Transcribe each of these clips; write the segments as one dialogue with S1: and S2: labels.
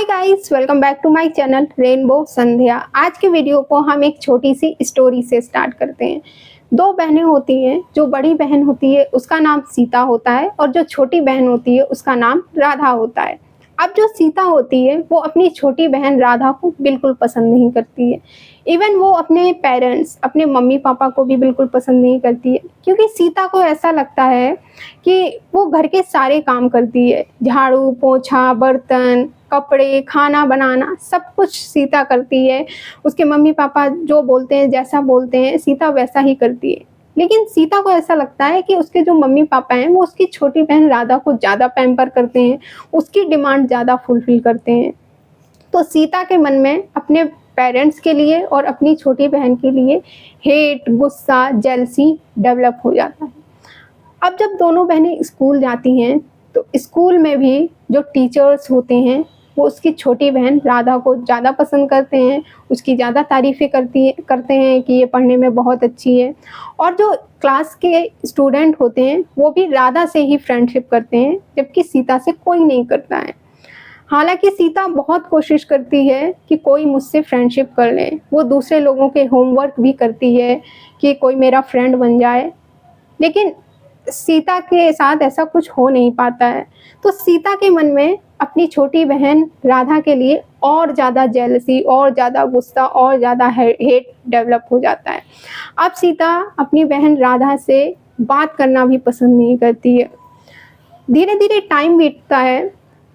S1: Hi guys, welcome back to my channel rainbow Sandhya. आज के video को हम एक छोटी सी स्टोरी से स्टार्ट करते हैं। दो बहनें होती हैं। जो बड़ी बहन होती है उसका नाम सीता होता है और जो छोटी बहन होती है उसका नाम राधा होता है। अब जो सीता होती है वो अपनी छोटी बहन राधा को बिल्कुल पसंद नहीं करती है। इवन वो अपने पेरेंट्स, अपने मम्मी पापा को भी बिल्कुल पसंद नहीं करती है, क्योंकि सीता को ऐसा लगता है कि वो घर के सारे काम करती है। झाड़ू पोछा, बर्तन, कपड़े, खाना बनाना, सब कुछ सीता करती है। उसके मम्मी पापा जो बोलते हैं, जैसा बोलते हैं, सीता वैसा ही करती है। लेकिन सीता को ऐसा लगता है कि उसके जो मम्मी पापा हैं वो उसकी छोटी बहन राधा को ज़्यादा पैम्पर करते हैं, उसकी डिमांड ज़्यादा फुलफिल करते हैं। तो सीता के मन में अपने पेरेंट्स के लिए और अपनी छोटी बहन के लिए हेट, गुस्सा, जेलसी डेवलप हो जाता है। अब जब दोनों बहनें स्कूल जाती हैं तो स्कूल में भी जो टीचर्स होते हैं वो उसकी छोटी बहन राधा को ज़्यादा पसंद करते हैं, उसकी ज़्यादा तारीफ़ें करते हैं कि ये पढ़ने में बहुत अच्छी है। और जो क्लास के स्टूडेंट होते हैं वो भी राधा से ही फ्रेंडशिप करते हैं, जबकि सीता से कोई नहीं करता है। हालांकि सीता बहुत कोशिश करती है कि कोई मुझसे फ्रेंडशिप कर ले, वो दूसरे लोगों के होमवर्क भी करती है कि कोई मेरा फ्रेंड बन जाए, लेकिन सीता के साथ ऐसा कुछ हो नहीं पाता है। तो सीता के मन में अपनी छोटी बहन राधा के लिए और ज़्यादा जेलसी, और ज़्यादा गुस्सा, और ज़्यादा हेट डेवलप हो जाता है। अब सीता अपनी बहन राधा से बात करना भी पसंद नहीं करती है। धीरे धीरे टाइम बीतता है।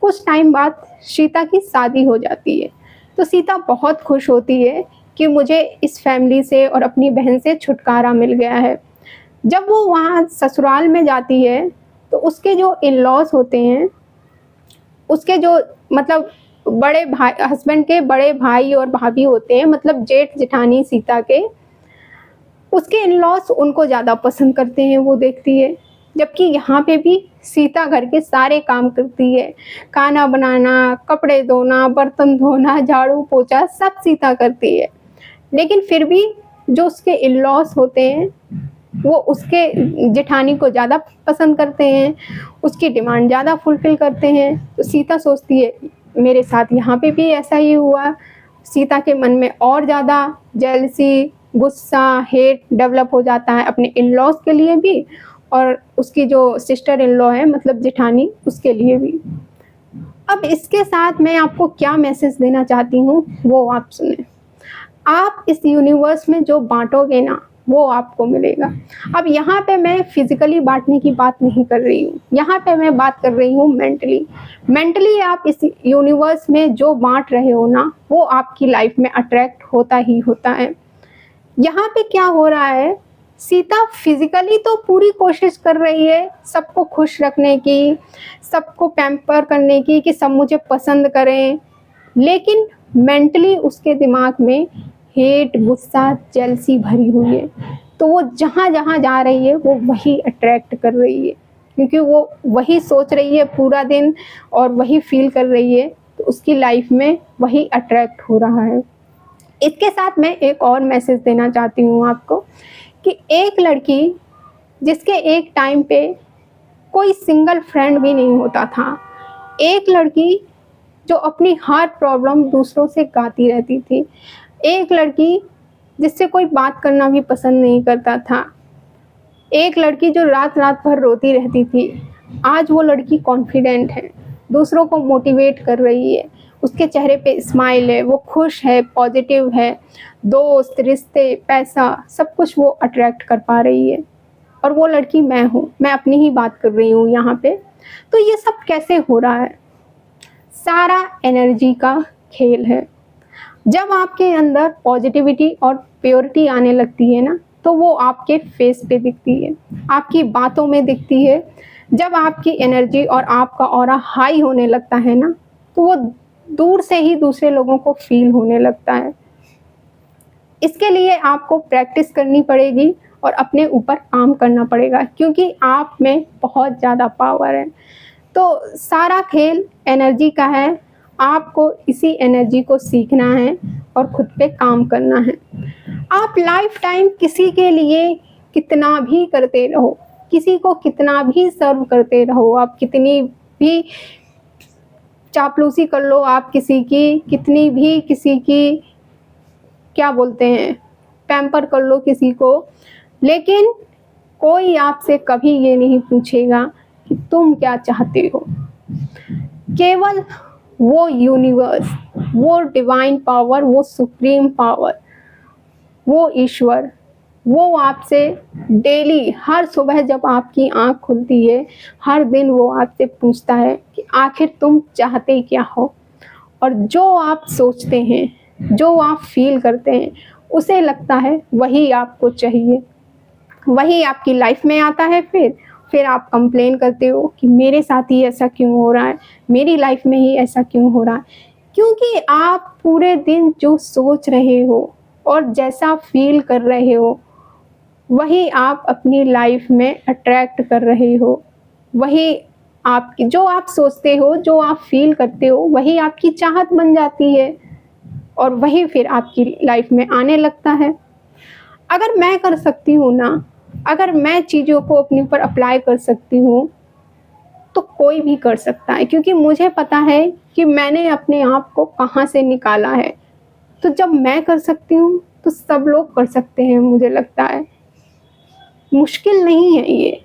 S1: कुछ टाइम बाद सीता की शादी हो जाती है। तो सीता बहुत खुश होती है कि मुझे इस फैमिली से और अपनी बहन से छुटकारा मिल गया है। जब वो वहाँ ससुराल में जाती है तो उसके जो इन-लॉज़ होते हैं, उसके जो मतलब बड़े भाई, हस्बैंड के बड़े भाई और भाभी होते हैं, मतलब जेठ जेठानी सीता के, उसके इन-लॉज़ उनको ज़्यादा पसंद करते हैं, वो देखती है। जबकि यहाँ पे भी सीता घर के सारे काम करती है, खाना बनाना, कपड़े धोना, बर्तन धोना, झाड़ू पोछा सब सीता करती है। लेकिन फिर भी जो उसके इन-लॉज़ होते हैं वो उसके जेठानी को ज़्यादा पसंद करते हैं, उसकी डिमांड ज़्यादा फुलफ़िल करते हैं। तो सीता सोचती है मेरे साथ यहाँ पे भी ऐसा ही हुआ। सीता के मन में और ज़्यादा जेलसी, गुस्सा, हेट डेवलप हो जाता है अपने इन-लॉज़ के लिए भी, और उसकी जो सिस्टर इन लॉ है मतलब जेठानी, उसके लिए भी। अब इसके साथ मैं आपको क्या मैसेज देना चाहती हूँ वो आप सुनें। आप इस यूनिवर्स में जो बाँटोगे ना वो आपको मिलेगा। अब यहाँ पे मैं फिज़िकली बाँटने की बात नहीं कर रही हूँ, यहाँ पे मैं बात कर रही हूँ मेंटली। मेंटली आप इस यूनिवर्स में जो बाँट रहे हो ना वो आपकी लाइफ में अट्रैक्ट होता ही होता है। यहाँ पे क्या हो रहा है, सीता फिज़िकली तो पूरी कोशिश कर रही है सबको खुश रखने की, सबको पैम्पर करने की कि सब मुझे पसंद करें, लेकिन मेंटली उसके दिमाग में हेट, गुस्सा, जेलसी भरी हुई है। तो वो जहाँ-जहाँ जा रही है वो वही अट्रैक्ट कर रही है, क्योंकि वो वही सोच रही है पूरा दिन और वही फ़ील कर रही है, तो उसकी लाइफ में वही अट्रैक्ट हो रहा है। इसके साथ मैं एक और मैसेज देना चाहती हूँ आपको कि एक लड़की जिसके एक टाइम पे कोई सिंगल फ्रेंड भी नहीं होता था, एक लड़की जो अपनी हर प्रॉब्लम दूसरों से गाती रहती थी, एक लड़की जिससे कोई बात करना भी पसंद नहीं करता था, एक लड़की जो रात-रात भर रोती रहती थी, आज वो लड़की कॉन्फिडेंट है, दूसरों को मोटिवेट कर रही है, उसके चेहरे पे स्माइल है, वो खुश है, पॉजिटिव है, दोस्त, रिश्ते, पैसा सब कुछ वो अट्रैक्ट कर पा रही है। और वो लड़की मैं हूँ, मैं अपनी ही बात कर रही हूँ यहाँ पे। तो ये सब कैसे हो रहा है? सारा एनर्जी का खेल है। जब आपके अंदर पॉजिटिविटी और प्योरिटी आने लगती है ना, तो वो आपके फेस पे दिखती है, आपकी बातों में दिखती है। जब आपकी एनर्जी और आपका ऑरा हाई होने लगता है ना, तो वो दूर से ही दूसरे लोगों को फ़ील होने लगता है। इसके लिए आपको प्रैक्टिस करनी पड़ेगी और अपने ऊपर काम करना पड़ेगा, क्योंकि आप में बहुत ज़्यादा पावर है। तो सारा खेल एनर्जी का है, आपको इसी एनर्जी को सीखना है और खुद पे काम करना है। आप लाइफ टाइम किसी के लिए कितना भी करते रहो, किसी को कितना भी सर्व करते रहो, आप कितनी भी चापलूसी कर लो आप किसी की, कितनी भी किसी की क्या बोलते हैं, पैम्पर कर लो किसी को, लेकिन कोई आपसे कभी ये नहीं पूछेगा कि तुम क्या चाहते हो। केवल वो यूनिवर्स, वो डिवाइन पावर, वो सुप्रीम पावर, वो ईश्वर, वो आपसे डेली हर सुबह जब आपकी आँख खुलती है, हर दिन वो आपसे पूछता है कि आखिर तुम चाहते क्या हो। और जो आप सोचते हैं, जो आप फील करते हैं, उसे लगता है वही आपको चाहिए, वही आपकी लाइफ में आता है। फिर आप कंप्लेन करते हो कि मेरे साथ ही ऐसा क्यों हो रहा है, मेरी लाइफ में ही ऐसा क्यों हो रहा है। क्योंकि आप पूरे दिन जो सोच रहे हो और जैसा फील कर रहे हो, वही आप अपनी लाइफ में अट्रैक्ट कर रहे हो। वही आपकी, जो आप सोचते हो, जो आप फील करते हो, वही आपकी चाहत बन जाती है और वही फिर आपकी लाइफ में आने लगता है। अगर मैं कर सकती हूँ ना, अगर मैं चीज़ों को अपने ऊपर अप्लाई कर सकती हूँ, तो कोई भी कर सकता है, क्योंकि मुझे पता है कि मैंने अपने आप को कहाँ से निकाला है। तो जब मैं कर सकती हूँ तो सब लोग कर सकते हैं, मुझे लगता है मुश्किल नहीं है ये।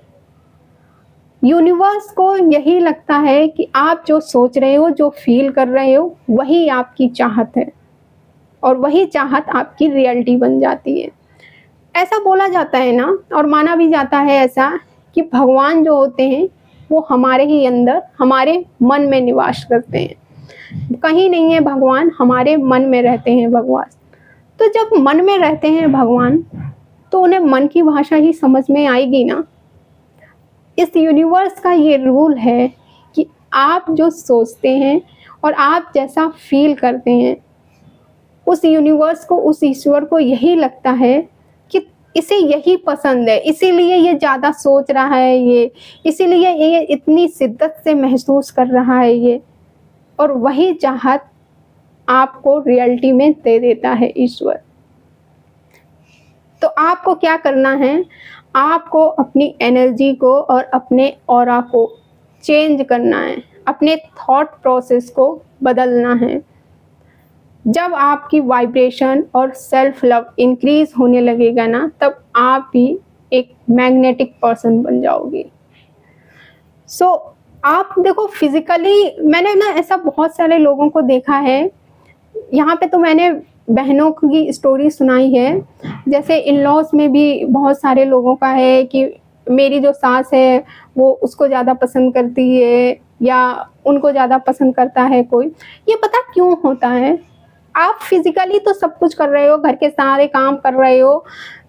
S1: यूनिवर्स को यही लगता है कि आप जो सोच रहे हो, जो फील कर रहे हो, वही आपकी चाहत है और वही चाहत आपकी रियलिटी बन जाती है। ऐसा बोला जाता है ना, और माना भी जाता है ऐसा, कि भगवान जो होते हैं वो हमारे ही अंदर, हमारे मन में निवास करते हैं। कहीं नहीं है भगवान, हमारे मन में रहते हैं भगवान। तो जब मन में रहते हैं भगवान, तो उन्हें मन की भाषा ही समझ में आएगी ना। इस यूनिवर्स का ये रूल है कि आप जो सोचते हैं और आप जैसा फील करते हैं, उस यूनिवर्स को, उस ईश्वर को यही लगता है कि इसे यही पसंद है, इसीलिए ये ज़्यादा सोच रहा है, ये इसीलिए ये इतनी शिद्दत से महसूस कर रहा है ये, और वही चाहत आपको रियलिटी में दे देता है ईश्वर। तो आपको क्या करना है, आपको अपनी एनर्जी को और अपने ऑरा को चेंज करना है, अपने थॉट प्रोसेस को बदलना है। जब आपकी वाइब्रेशन और सेल्फ लव इंक्रीज होने लगेगा ना, तब आप भी एक मैग्नेटिक पर्सन बन जाओगे। सो आप देखो, फिजिकली मैंने ना ऐसा बहुत सारे लोगों को देखा है। यहाँ पे तो मैंने बहनों की स्टोरी सुनाई है, जैसे इन लॉज में भी बहुत सारे लोगों का है कि मेरी जो सास है वो उसको ज़्यादा पसंद करती है, या उनको ज़्यादा पसंद करता है कोई। ये पता क्यों होता है? आप फिजिकली तो सब कुछ कर रहे हो, घर के सारे काम कर रहे हो,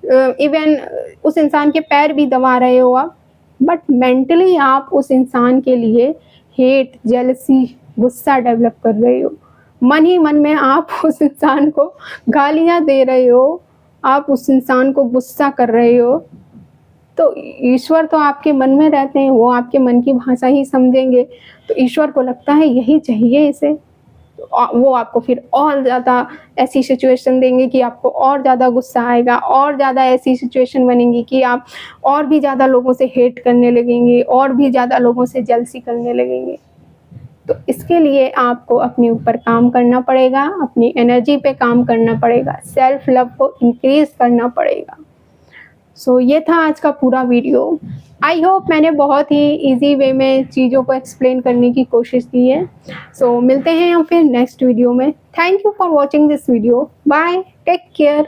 S1: इवन उस इंसान के पैर भी दबा रहे हो आप, बट मेंटली आप उस इंसान के लिए हेट, जेलसी, गुस्सा डेवलप कर रहे हो। मन ही मन में आप उस इंसान को गालियाँ दे रहे हो, आप उस इंसान को गुस्सा कर रहे हो। तो ईश्वर तो आपके मन में रहते हैं, वो आपके मन की भाषा ही समझेंगे। तो ईश्वर को लगता है यही चाहिए इसे, तो वो आपको फिर और ज़्यादा ऐसी सिचुएशन देंगे कि आपको और ज़्यादा गुस्सा आएगा, और ज़्यादा ऐसी सिचुएशन बनेंगी कि आप और भी ज़्यादा लोगों से हेट करने लगेंगे, और भी ज़्यादा लोगों से जेलसी करने लगेंगे। तो इसके लिए आपको अपने ऊपर काम करना पड़ेगा, अपनी एनर्जी पे काम करना पड़ेगा, सेल्फ लव को इंक्रीज करना पड़ेगा। सो ये था आज का पूरा वीडियो। आई होप मैंने बहुत ही इजी वे में चीज़ों को एक्सप्लेन करने की कोशिश की है। सो मिलते हैं हम फिर नेक्स्ट वीडियो में। Thank you for watching this video. Bye, take care.